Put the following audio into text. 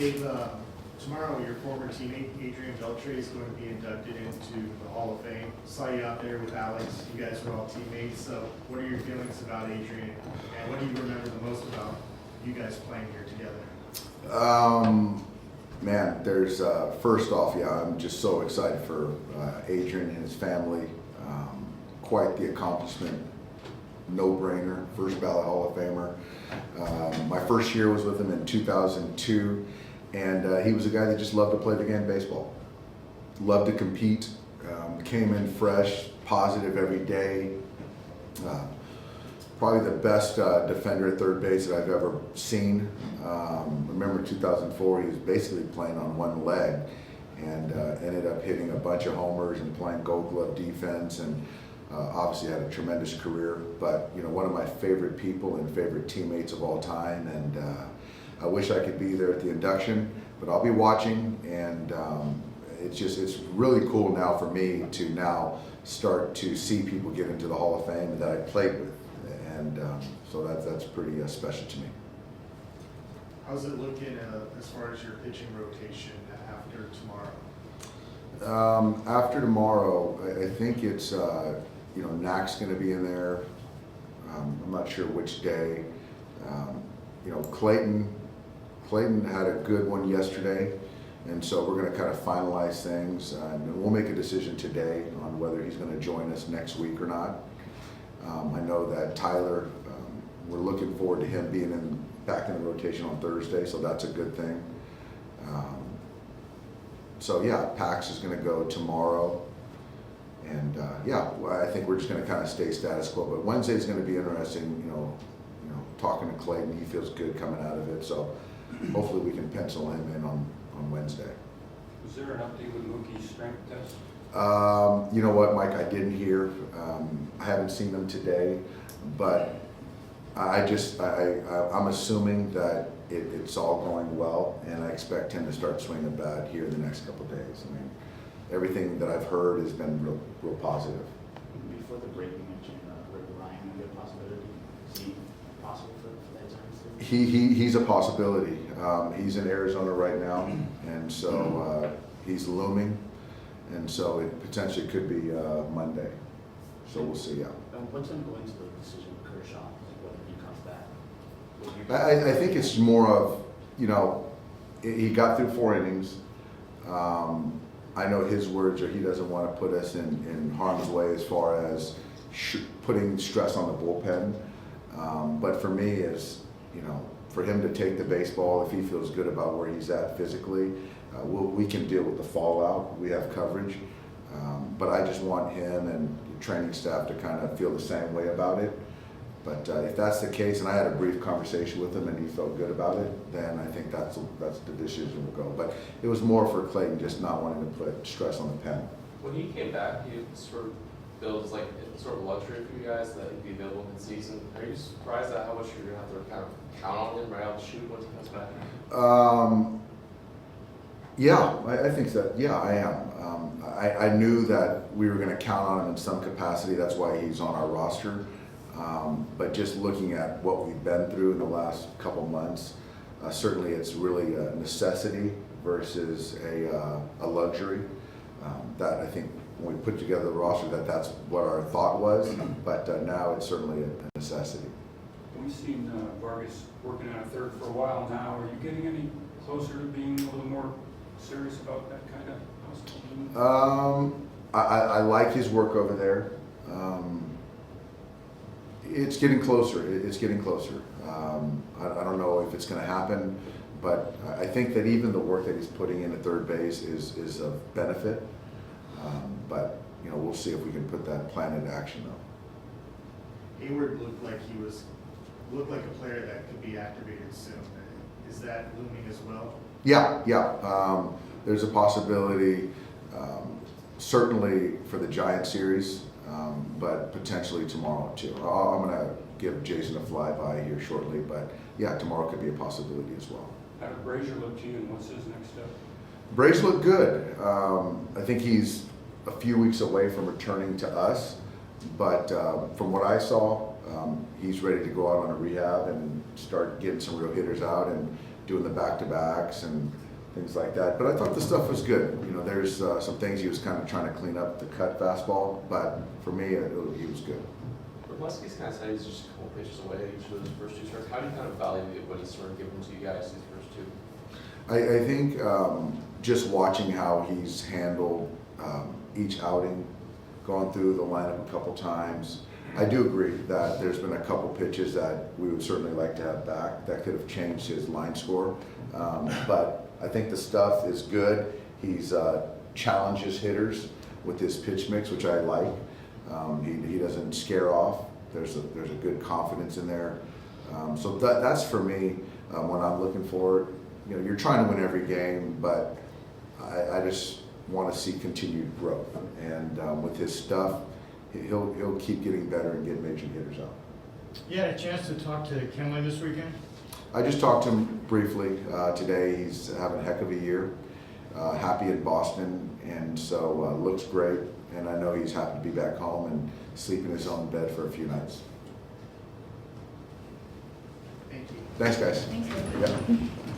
Dave, tomorrow your former teammate Adrián Beltré is going to be inducted into the Hall of Fame. Saw you out there with Alex. You guys were all teammates. So what are your feelings about Adrian, and what do you remember the most about you guys playing here together? Man, there's first off, yeah, I'm just so excited for Adrian and his family. Quite the accomplishment, no-brainer, first ballot Hall of Famer. My first year was with him in 2002, and he was a guy that just loved to play the game of baseball. Loved to compete, came in fresh, positive every day. Probably the best defender at third base that I've ever seen. Remember 2004, he was basically playing on one leg and ended up hitting a bunch of homers and playing gold glove defense, and obviously had a tremendous career. But you know, one of my favorite people and favorite teammates of all time, and I wish I could be there at the induction, but I'll be watching, and it's really cool now for me to now start to see people get into the Hall of Fame that I played with. And so that's pretty special to me. How's it looking as far as your pitching rotation after tomorrow? After tomorrow, I think it's Knack's going to be in there. I'm not sure which day. Clayton had a good one yesterday, and so we're going to kind of finalize things, and we'll make a decision today on whether he's going to join us next week or not. I know that Tyler, we're looking forward to him being back in the rotation on Thursday, so that's a good thing. So yeah, Pax is going to go tomorrow, and I think we're just going to kind of stay status quo. But Wednesday is going to be interesting. Talking to Clayton, he feels good coming out of it, so hopefully we can pencil him in on Wednesday. Was there an update with Mookie's strength test? You know what, Mike, I didn't hear. I haven't seen them today, but I'm assuming that it's all going well, and I expect him to start swinging the bat here in the next couple of days. I mean, everything that I've heard has been real positive. Before the break, you mentioned River Ryan would be a possibility. Is he possible for that time? He's a possibility. He's in Arizona right now, and so he's looming. And so it potentially could be Monday. So we'll see, yeah. What's going to go into the decision with Kershaw, whether he comes back? I think it's more of, he got through 4 innings. I know his words are he doesn't want to put us in harm's way as far as putting stress on the bullpen. But for me, for him to take the baseball, if he feels good about where he's at physically, we can deal with the fallout. We have coverage, but I just want him and the training staff to kind of feel the same way about it. But if that's the case, and I had a brief conversation with him and he felt good about it, then I think that's the decision will go. But it was more for Clayton just not wanting to put stress on the pen. When he came back, he sort of builds like sort of luxury for you guys that he'd be available in season. Are you surprised at how much you're gonna have to kind of count on him right out the chute once he comes back? Yeah, I think that. Yeah, I am. I knew that we were going to count on him in some capacity. That's why he's on our roster. But just looking at what we've been through in the last couple months, certainly it's really a necessity versus a luxury. That I think when we put together the roster, that's what our thought was. But now it's certainly a necessity. We've seen Vargas working on a third for a while now. Are you getting any closer to being a little more serious about that kind of housekeeping? I like his work over there. It's getting closer. It's getting closer. I don't know if it's going to happen, but I think that even the work that he's putting in at third base is of benefit. But we'll see if we can put that plan into action, though. Hayward looked like a player that could be activated soon. Is that looming as well? Yeah. There's a possibility, certainly for the Giant series, but potentially tomorrow too. I'm going to give Jason a flyby here shortly, but yeah, tomorrow could be a possibility as well. How did Brazier look to you, and what's his next step? Brazier looked good. I think he's a few weeks away from returning to us, but from what I saw, he's ready to go out on a rehab and start getting some real hitters out, and doing the back-to-backs and things like that. But I thought the stuff was good. You know, there's some things he was kind of trying to clean up the cut fastball, but for me, he was good. Leski's kind of said he's just a couple pitches away each of those first two starts. How do you kind of evaluate what he's sort of given to you guys these first two? I think just watching how he's handled each outing, gone through the lineup a couple times, I do agree that there's been a couple pitches that we would certainly like to have back that could have changed his line score. But I think the stuff is good. He's challenges hitters with his pitch mix, which I like. He doesn't scare off. There's a good confidence in there. So that's for me when I'm looking forward. You know, you're trying to win every game, but I just want to see continued growth. And with his stuff, he'll keep getting better and get major hitters out. You had a chance to talk to Kenley this weekend? I just talked to him briefly today. He's having a heck of a year. Happy in Boston, and so looks great. And I know he's happy to be back home and sleep in his own bed for a few nights. Thank you. Thanks, guys. Thanks, Dave. Yeah.